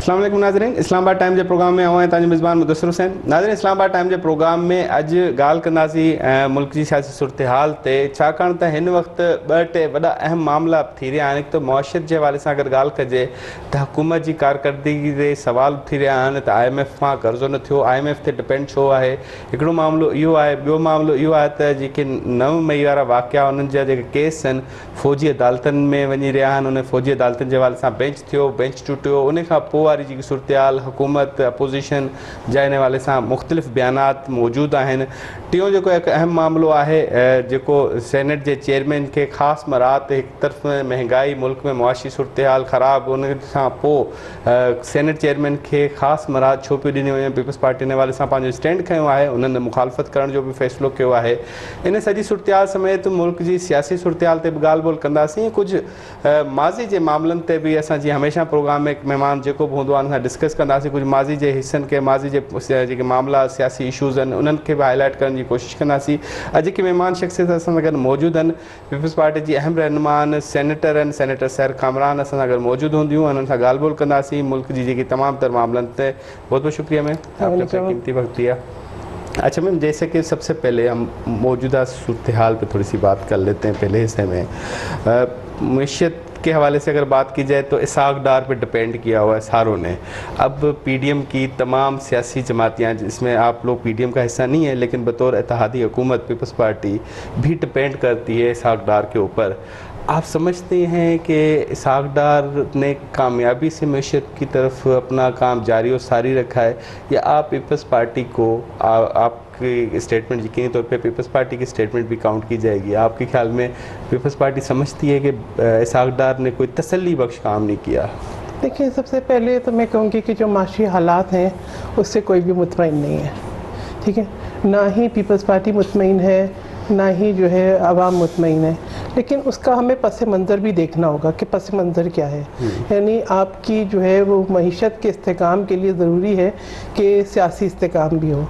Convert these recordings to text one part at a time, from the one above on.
अस्सलाम वालेकुम नाज़रीन, इस्लामाबाद टाइम जे प्रोग्राम में आऊं तव्हांजो मिज़मान मुदस्सिर हुसैन। नाज़रीन, इस्लामाबाद टाइम जे प्रोग्राम में अॼु ॻाल्हि कंदासीं मुल्क जी सियासी सूरत हाल ते, छाकाणि त हिन वक़्तु ॿ टे वॾा अहम मामला थी रहिया आहिनि। त मुआशियत जे हवाले सां अगरि ॻाल्हि कजे त हुकूमत जी कारकर्दगी ते सवाल थी रहिया आहिनि त IMF मां कर्ज़ो न थियो, IMF ते डिपेंड छो आहे। हिकिड़ो मामिलो इहो आहे। ॿियो मामिलो इहो आहे त जेके 9 मई वारा वाक़िया उन्हनि जा जेके केस आहिनि फ़ौजी अदालतनि में वञी रहिया आहिनि, उन फ़ौजी अदालतनि जे हवाले सां बेंच थियो, बेंच टुटियो। उन खां पोइ वारी जेकी सूरत हाल हुकूमत अपोज़िशन जा इन हवाले सां मुख़्तलिफ़ बयानात मौजूदु आहिनि। टियों जेको हिकु अहम मामिलो आहे जेको सेनेट जे चेयरमैन खे ख़ासि मराहत हिकु तरफ़ महांगाई मुल्क में मुआशी सूरत हाल ख़राबु, उन खां पोइ सेनेट चेयरमैन खे ख़ासि मराहत छो पियूं ॾिनी वञे। पीपल्स पार्टी जे हवाले सां पंहिंजो स्टैंड खयो आहे, उन्हनि मुखालफ़त करण जो बि फ़ैसिलो कयो आहे। इन सॼी सूरत हाल समेत मुल्क जी सियासी सूरत हाल ते बि ॻाल्हि ॿोल कंदासीं। कुझु माज़ी जे मामलनि ते बि असां जीअं हमेशह प्रोग्राम में महिमान जेको बि हूंदो आहे उन सां डिस्कस कंदासीं। कुझु माज़ी जे हिसनि खे, माज़ी जे जेके मामला सियासी इशूज़ आहिनि उन्हनि खे बि हाईलाइट करण जी कोशिशि कंदासीं। अॼु के महिमान शख़्सियत असां सां गॾु मौजूदु आहिनि। पीपल्स पार्टी जी अहम रहनुमा आहिनि, सेनेटर आहिनि, सेनेटर सैर कामरान असां सां गॾु मौजूदु हूंदियूं। उन्हनि सां ॻाल्हि ॿोल कंदासीं मुल्क जी जेकी तमामु तर मामलनि ते। बहुत बहुत शुक्रिया मैम, आपने अपना कीमती वक्त दिया। अच्छा मैम, जैसे कि सबसे पहले हम मौजूदा सूरत हाल पर थोड़ी सी बात कर लेते हैं। पहले हिस्से में मईशत के हवाले से अगर बात की जाए तो इसाक डार पर डिपेंड किया हुआ है सारों ने। अब PDM की तमाम सियासी जमातियाँ, जिसमें आप लोग PDM का हिस्सा नहीं है, लेकिन बतौर इत्तेहादी हुकूमत पीपल्स पार्टी भी डिपेंड करती है इसाक डार के ऊपर। आप समझते हैं कि इसाक डार ने कामयाबी से मईशत की तरफ अपना काम जारी और सारी रखा है, या आप पीपल्स पार्टी को आपकी स्टेटमेंट यकीनी तौर पे पीपल्स पार्टी की स्टेटमेंट भी काउंट की जाएगी? आपके ख्याल में पीपल्स पार्टी समझती है कि इसाक डार ने कोई तसल्ली बख्श काम नहीं किया? देखिए, सबसे पहले तो मैं कहूँगी कि जो माशी हालात हैं उससे कोई भी मुतमईन नहीं है, ठीक है। ना ही पीपल्स पार्टी मुतमईन है, ना ही जो है आवाम मुतमईन है। लेकिन उसका हमें पस मंज़र भी देखना होगा कि पस मंज़र क्या है। यानी आपकी जो है वो मईशत के इस्तेकाम के लिए ज़रूरी है कि सियासी इस्तेकाम भी हो।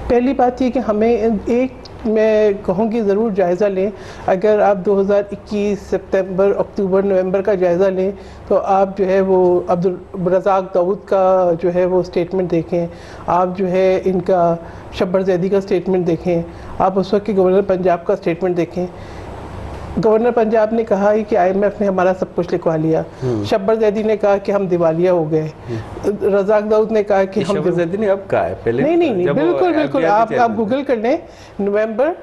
पहली बात ये कि हमें एक मैं कहूँगी ज़रूर जायज़ा लें। अगर आप 2021 सितंबर, अक्टूबर, नवंबर का जायज़ा लें तो आप जो है वो अब्दुल रज़ाक दाऊद का जो है वो स्टेटमेंट देखें, आप जो है इनका शब्बर ज़ैदी का स्टेटमेंट देखें, आप उस वक्त के गवर्नर पंजाब का स्टेटमेंट देखें। गवर्नर पंजाब ने कहा है कि IMF ने हमारा सब कुछ लिखवा लिया। शब्बर ज़ैदी ने कहा कि हम दिवालिया हो गए। रज़ाक दाऊद ने कहा कि हम शब्बर ज़ैदी ने अब कहा है, पहले नहीं बिल्कुल बिल्कुल आप गूगल कर लें, नवंबर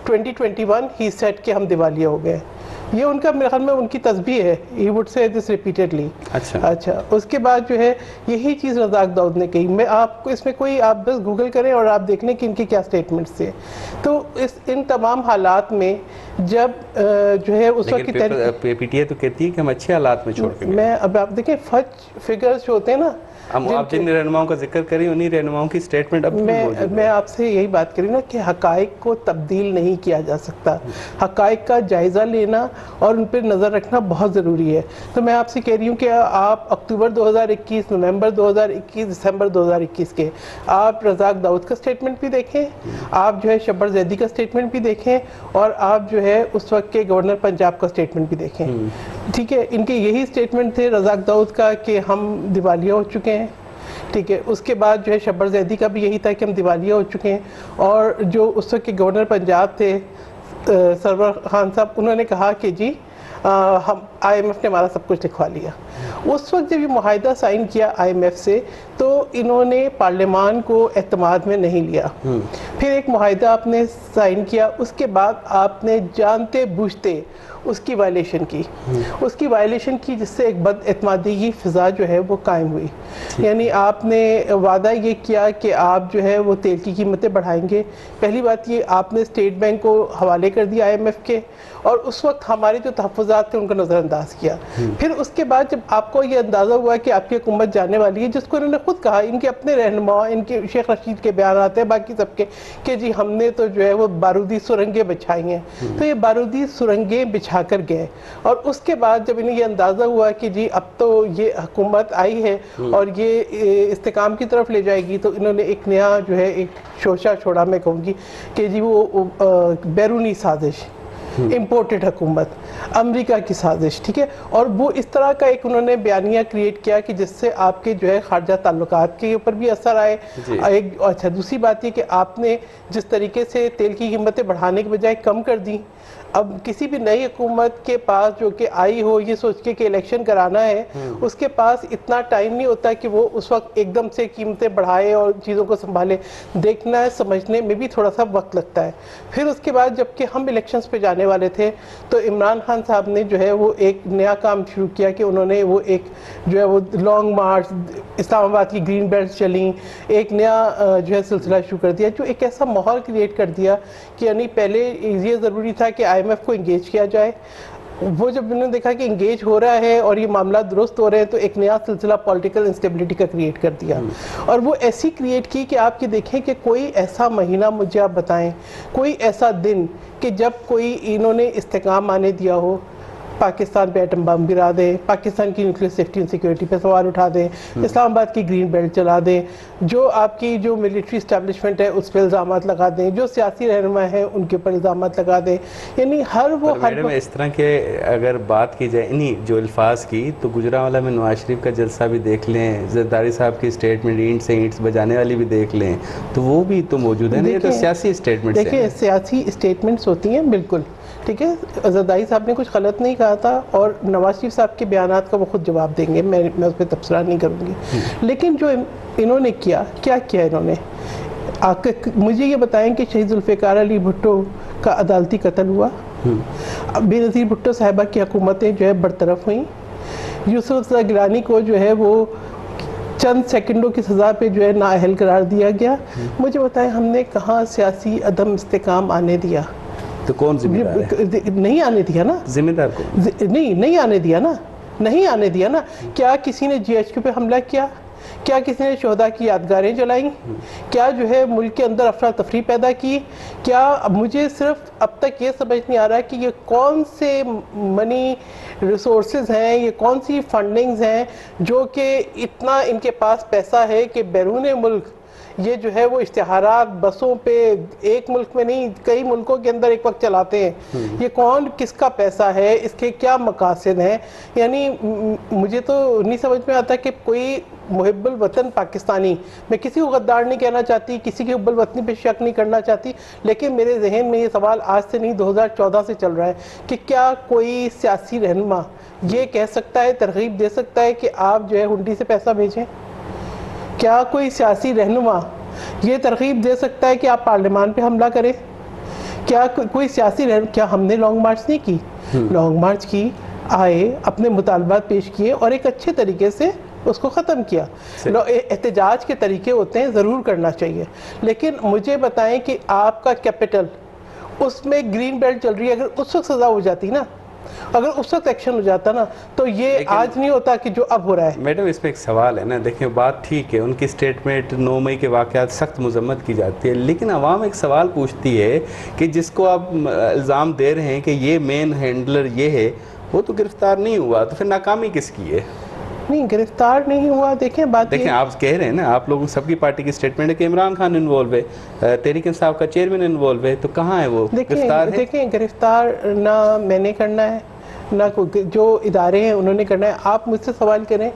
2021 ही सेड कि हम दिवालिया हो गए। ये उनका मेरे ख्याल में उनकी तस्बीह है। He would say this repeatedly. अच्छा, उसके बाद जो है यही चीज़ रज़ाक दाऊद ने कही। मैं आपको इसमें कोई, आप बस गूगल करें और आप देख लें कि इनके क्या स्टेटमेंट्स थे। तो इन तमाम हालात में जब जो है उस वक्त की PTI तो कहती है कि हम अच्छे हालात में छोड़ के गए। मैं अब आप देखें फिगर्स जो होते हैं ना, आप जिन रहनुमाओं का जिक्र करें उन्हीं रहनुमाओं की स्टेटमेंट अब मैं आपसे यही बात करी ना कि हकाइक को तब्दील नहीं किया जा सकता। हकाइक का जायज़ा लेना और उन पर नज़र रखना बहुत ज़रूरी है। तो मैं आपसे कह रही हूँ कि आप अक्टूबर 2021, नवंबर 2021, दिसंबर 2021 के आप रज़ाक दाऊद का स्टेटमेंट भी देखें, आप जो है शब्बर ज़ैदी का स्टेटमेंट भी देखें, और आप जो है उस वक्त के गवर्नर पंजाब का स्टेटमेंट भी देखें, ठीक है। इनके यही स्टेटमेंट थे रज़ाक दाऊद का कि हम दिवालिया हो चुके हैं, ठीक है। उसके बाद जो है शब्बर ज़ैदी का भी यही था कि हम दिवालिया हो चुके हैं। और जो उस वक्त के गवर्नर पंजाब थे सरवर खान साहब, उन्होंने कहा कि जी हम IMF ने हमारा सब कुछ लिखवा लिया। उस वक्त जब ये मुआहिदा साइन किया IMF से तो इन्होंने पार्लियामान को एतमाद में नहीं लिया। फिर एक मुआहिदा आपने साइन किया, उसके बाद आपने जानते बूझते उसकी वायलेशन की, जिससे एक बदएतमादी की फ़िज़ा जो है वो कायम हुई। यानी आपने वादा ये किया कि आप जो है वो तेल की कीमतें बढ़ाएंगे। पहली बात ये, आपने स्टेट बैंक को हवाले कर दिया IMF के, और उस वक्त हमारे जो तहफ़्फ़ुज़ात थे उनको नज़रअंदाज किया। फिर उसके बाद जब आपको ये अंदाज़ा हुआ कि आपकी हुकूमत जाने वाली है, जिसको इन्होंने खुद कहा, इनके अपने रहनुमा, इनके शेख रशीद के बयान आते हैं, बाकी सबके, कि जी हमने तो जो है वो बारूदी सुरंगें बिछाई हैं। तो ये बारूदी सुरंगें बिछा कर गए, और उसके बाद जब इन्हें ये अंदाज़ा हुआ कि जी अब तो ये हुकूमत आई है और ये इस्तेकाम की तरफ ले जाएगी, तो इन्होंने एक नया जो है एक शोशा छोड़ा, मैं कहूँगी कि जी वो बैरूनी साजिश, इम्पोर्टेड हुकूमत। अमेरिका की साजिश, ठीक है। और वो इस तरह का एक उन्होंने बयानिया क्रिएट किया कि जिससे आपके जो है खारजा ताल्लुकात के ऊपर भी असर आए। एक अच्छा दूसरी बात ये कि आपने जिस तरीके से तेल की कीमतें बढ़ाने के बजाय कम कर दी, अब किसी भी नई हुकूमत के पास जो कि आई हो ये सोच के कि इलेक्शन कराना है, उसके पास इतना टाइम नहीं होता कि वो उस वक्त एकदम से कीमतें बढ़ाए और चीज़ों को संभाले। देखना है, समझने में भी थोड़ा सा वक्त लगता है। फिर उसके बाद जबकि हम इलेक्शंस पे जाने वाले थे तो इमरान खान साहब ने जो है वो एक नया काम शुरू किया कि उन्होंने वो एक जो है वो लॉन्ग मार्च, इस्लामाबाद की ग्रीन बेल्ट चली, एक नया जो है सिलसिला शुरू कर दिया जो एक ऐसा माहौल क्रिएट कर दिया कि यानी पहले ये ज़रूरी था कि IMF को इंगेज किया जाए। वो जब उन्होंने देखा कि इंगेज हो रहा है और ये मामला दुरुस्त हो रहे हैं तो एक नया सिलसिला पॉलिटिकल इंस्टेबिलिटी का क्रिएट कर दिया। और वो ऐसी क्रिएट की कि आप ये देखें कि कोई ऐसा महीना मुझे आप बताएं, कोई ऐसा दिन कि जब कोई इन्होंने इस्तेकाम आने दिया हो, पाकिस्तान पे एटम बम गिरा दें, पाकिस्तान की न्यूक्लियर सेफ्टी एंड सिक्योरिटी पे सवाल उठा दें, इस्लामाबाद की ग्रीन बेल्ट चला दें, जो आपकी जो मिलिट्री इस्टेब्लिशमेंट है उस पर इल्ज़ाम लगा दें, जो सियासी रहनुमा है उनके ऊपर इल्ज़ाम लगा दें। यानी हर वो मैडम इस तरह के अगर बात की जाए इन्हीं जो अल्फाज की, तो गुजरांवाला में नवाज शरीफ का जलसा भी देख लें, जरदारी साहब की स्टेटमेंट ईंट से ईंट बजाने वाली भी देख लें, तो वो भी तो मौजूद है। ये तो सियासी स्टेटमेंट, देखिए सियासी स्टेटमेंट्स होती हैं, बिल्कुल ठीक है। जरदारी साहब ने कुछ गलत नहीं कहा था और नवाज शरीफ साहब के बयानात का वो खुद जवाब देंगे, मैं उस पर तबसरा नहीं करूँगी। लेकिन जो इन्होंने क्या किया इन्होंने, मुझे ये बताएं कि शहीद जुल्फ़िकार अली भुट्टो का अदालती कत्ल हुआ, बेनज़ीर भुट्टो साहिबा की हुकूमतें जो है बरतरफ हुई, यूसुफ रज़ा गिलानी को जो है वो चंद सेकंडों की सज़ा पे जो है नाअहल करार दिया गया। मुझे बताएं हमने कहाँ सियासी अदम इस्तेकाम आने दिया? तो कौन जिम्मेदार है? नहीं आने दिया ना। जिम्मेदार कौन? नहीं आने दिया ना, नहीं आने दिया ना। क्या किसी ने GHQ पे हमला किया? क्या किसी ने शोहदा की यादगारें जलाई? क्या जो है मुल्क के अंदर अफरा तफरी पैदा की? क्या मुझे सिर्फ अब तक ये समझ नहीं आ रहा कि ये कौन से मनी रिसोर्सेज हैं, ये कौन सी फंडिंग्स हैं जो कि इतना इनके पास पैसा है कि बैरून मुल्क ये जो है वो इश्तिहारात बसों पे एक मुल्क में नहीं कई मुल्कों के अंदर एक वक्त चलाते हैं। ये कौन किसका पैसा है, इसके क्या मकासद हैं? यानी मुझे तो नहीं समझ में आता कि कोई मुहिब्बुल वतन पाकिस्तानी, मैं किसी को गद्दार नहीं कहना चाहती, किसी की हुब्बुल वतनी पे शक नहीं करना चाहती, लेकिन मेरे जहन में ये सवाल आज से नहीं 2014 से चल रहा है कि क्या कोई सियासी रहनुमा ये कह सकता है, तरगीब दे सकता है कि आप जो है हुंडी से पैसा भेजें? क्या कोई सियासी रहनुमा ये तरगीब दे सकता है कि आप पार्लियामान पे हमला करें? क्या कोई सियासी क्या हमने लॉन्ग मार्च नहीं की? लॉन्ग मार्च की, आए, अपने मुतालबात पेश किए और एक अच्छे तरीके से उसको ख़त्म किया। एहतजाज के तरीके होते हैं, ज़रूर करना चाहिए, लेकिन मुझे बताएं कि आपका कैपिटल उसमें ग्रीन बेल्ट चल रही है, अगर उस वक्त सज़ा हो जाती ना, अगर उस वक्त एक्शन हो जाता ना, तो ये आज नहीं होता कि जो अब हो रहा है। मैडम इसमें एक सवाल है ना, देखिए बात ठीक है, उनकी स्टेटमेंट 9 मई के वाक़यात सख्त मजम्मत की जाती है, लेकिन आवाम एक सवाल पूछती है कि जिसको आप इल्ज़ाम दे रहे हैं कि ये मेन हैंडलर ये है, वो तो गिरफ्तार नहीं हुआ, तो फिर नाकामी किसकी है? नहीं, गिरफ्तार नहीं हुआ। देखें आप कह रहे हैं ना, आप लोगों सबकी पार्टी की स्टेटमेंट है कि इमरान खान इन्वॉल्व है, तहरीक इंसाफ का चेयरमैन इन्वॉल्व है, तो कहाँ है वो? गिरफ्तार है? देखें गिरफ्तार ना मैंने करना है ना जो इदारे हैं उन्होंने करना है। आप मुझसे सवाल करें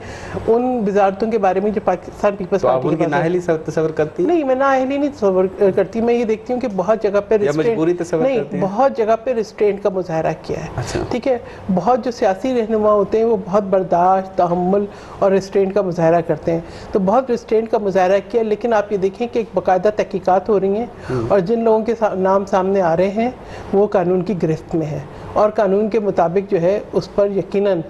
उन वजारतों के बारे में जो पाकिस्तान पीपल्स पार्टी उनकी नाअहली तस्वर करती है? नहीं, मैं नाअहली नहीं तस्वर करती, मैं ये देखती हूँ कि बहुत जगह पे बहुत जगह पे रिस्ट्रेंट का मुजाहरा किया है। अच्छा। ठीक है, बहुत जो सियासी रहनुमा होते हैं वो बहुत बर्दाश्त, तहम्मुल और रिस्ट्रेंट का मुजाहरा करते हैं, तो बहुत रिस्ट्रेंट का मुजाहरा किया। लेकिन आप ये देखें कि एक बाकायदा तहकीकात हो रही हैं और जिन लोगों के नाम सामने आ रहे हैं वो कानून की गिरफ्त में है और कानून के मुताबिक जो है उस पर यकीनन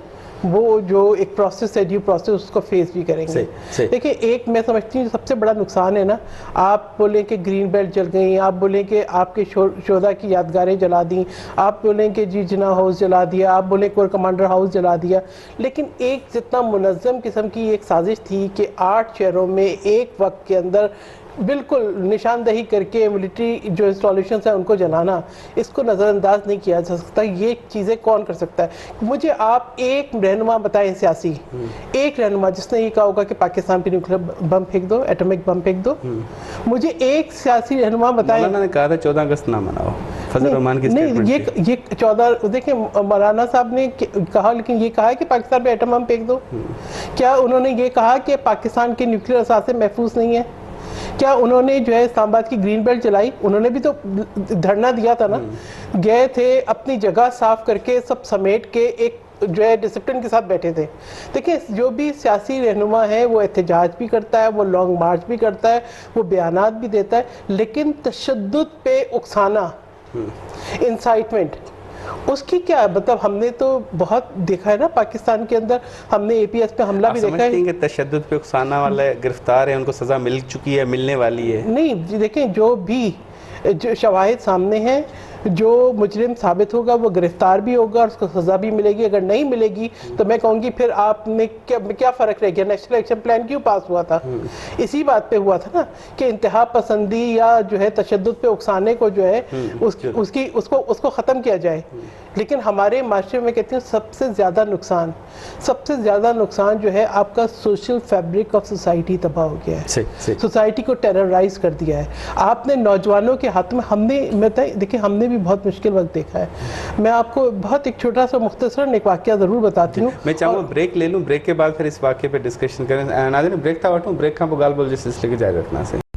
वो जो एक प्रोसेस है, ड्यू प्रोसेस, उसको फेस भी करेंगे। देखिए एक मैं समझती हूँ सबसे बड़ा नुकसान है ना, आप बोलें कि ग्रीन बेल्ट जल गई, आप बोलें कि आपके शोधा की यादगारें जला दी, आप बोलें कि जी जिना हाउस जला दिया, आप बोलें कोर कमांडर हाउस जला दिया, लेकिन एक जितना मुनज़्ज़म किस्म की एक साजिश थी कि 8 शहरों में एक वक्त के अंदर बिल्कुल निशानदही करके मिलिट्री जो इंस्टॉलेशन है उनको जलाना, इसको नज़रअंदाज नहीं किया जा सकता। ये चीज़ें कौन कर सकता है? मुझे आप एक रहनुमा बताएं सियासी, एक रहनुमा जिसने ये कहा होगा कि पाकिस्तान पे न्यूक्लियर बम फेंक दो, एटॉमिक बम फेंक दो। मुझे एक सियासी रहनुमा बताएं। मौलाना ने कहा था 14 अगस्त ना मनाओ। फजल रहमान की नहीं, स्टेटमेंट ये 14 देखिए मौलाना साहब ने कहा, लेकिन ये कहा कि पाकिस्तान पे एटम बम फेंक दो। क्या उन्होंने ये कहा कि पाकिस्तान के न्यूक्लियर असासे महफूज नहीं है? क्या उन्होंने जो है इस्लामाबाद की ग्रीन बेल्ट चलाई? उन्होंने भी तो धरना दिया था ना, गए थे अपनी जगह साफ करके सब समेट के एक जो है डिसिप्लिन के साथ बैठे थे। देखिए जो भी सियासी रहनुमा है वो एहतजाज भी करता है, वो लॉन्ग मार्च भी करता है, वो बयानात भी देता है, लेकिन तशद्दुद पे उकसाना, इंसाइटमेंट, उसकी क्या मतलब हमने तो बहुत देखा है ना पाकिस्तान के अंदर। हमने एपीएस पे हमला भी देखा है कि तशद्दुद पे उकसाना वाले गिरफ्तार है, उनको सजा मिल चुकी है, मिलने वाली है। नहीं देखें, जो भी जो शवाहिद सामने हैं, जो मुजरिम साबित होगा वो गिरफ्तार भी होगा और उसको सज़ा भी मिलेगी। अगर नहीं मिलेगी तो मैं कहूँगी फिर आपने क्या फ़र्क रह गया? नेशनल एक्शन प्लान क्यों पास हुआ था? इसी बात पे हुआ था ना कि इंतहा पसंदी या जो है तशद्दुद पे उकसाने को जो है उसको ख़त्म किया जाए। लेकिन हमारे माशरे में कहते हैं सबसे ज़्यादा नुकसान जो है आपका सोशल फैब्रिक ऑफ सोसाइटी तबाह हो गया है। सोसाइटी को टेरराइज कर दिया है आपने नौजवानों के हाथ में। देखिए हमने भी बहुत मुश्किल वक्त देखा है। मैं आपको बहुत एक छोटा सा मुख्तसर एक वाक़या ज़रूर बताती हूँ। मैं चाहूँगा ब्रेक ले लूँ, ब्रेक के बाद फिर इस वाक़े पे डिस्कशन करें। नाज़रीन ब्रेक था वठूँ, ब्रेक खां पोइ ॻाल्हि ॿोल जे सिलसिले खे जारी रखंदासीं।